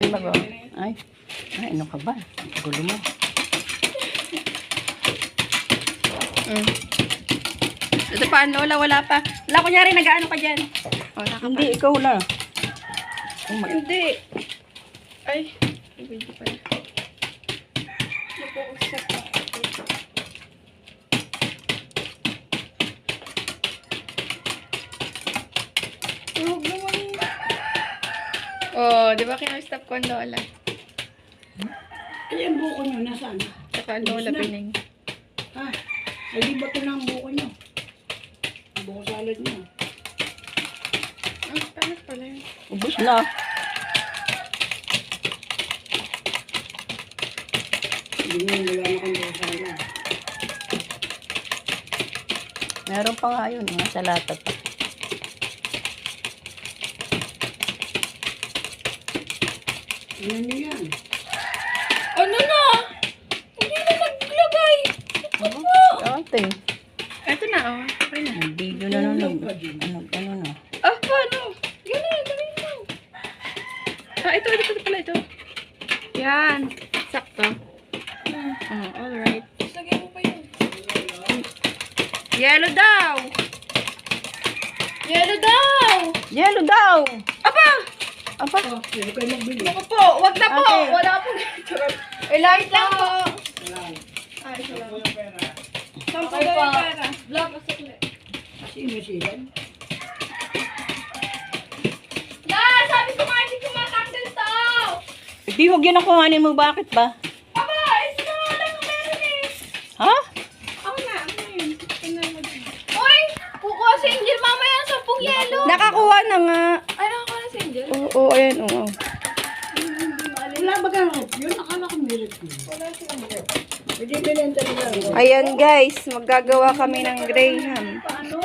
Ay, ano ka ba? Gulo mo. Ito pa, Lola, wala pa. Wala, kunyari, nag-ano ka dyan. Wala ka Hindi, ikaw na. Hindi. Ay, hindi pala. Nag-uusap pa. Huwag naman. Oh, di ba kinustop ko ang Lola? Ay, ang buko nyo, nasaan? Saka ang Lola pining. Ha? Ay, di ba ito na ang buko nyo? Ang buko salad nyo. Ah, paano pala yun? Ubus na. Hindi nyo, wala na kang buko salad. Meron pa nga yun. Nasa lata pa. Ano nyo yan? Ano na? Hindi na naglagay. Ate. Ito na, oh. Okay na. Nag-video na nun. Ano na. Ah, paano? Ganun, gawin mo. Ah, ito pala ito. Yan. Sakto. Alright. Lagay mo pa yun. Yellow daw. Yellow daw. Yellow daw! Aba! Apa? Oh, hindi kayo magbili. Ako po. Wag na po. Okay. Wala po. Light lang po. Ay, salamat. Sampo daw yung pera. Vlog o sakli. Sino sila? Yan! Sabi ko nga hindi kumataksil to! Hindi, huwag yun ang kuhanin mo. Bakit ba? Aba! Isa na nga lang ang meron eh! Ha? Ako na! Ano yun? Uy! Kukuha si Angel mamaya ang 10 yelo! Nakakuha na nga. Ay, nakakuha na si Angel? Oo, ayan, oo. Wala ba kang yun? Akala ko meron yun. Wala silang yelo. Hindi binenta nila. Ayan guys, maggagawa kami ng graham. Paano?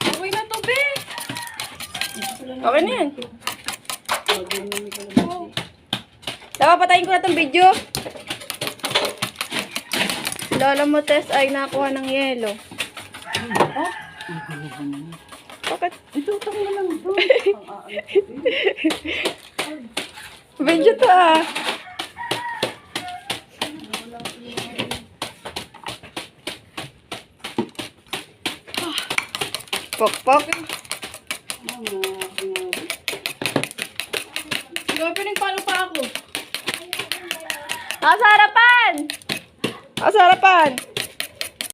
Okay na to, be! Okay na yan. Dapat patayin ko na itong video. Lola mo, Tess, ay nakuha ng yelo. Bakit? Itutang na lang ito. Video to ah. Pok-pok. Grabe, nagpalo pa ako. Nasa harapan! Nasa harapan!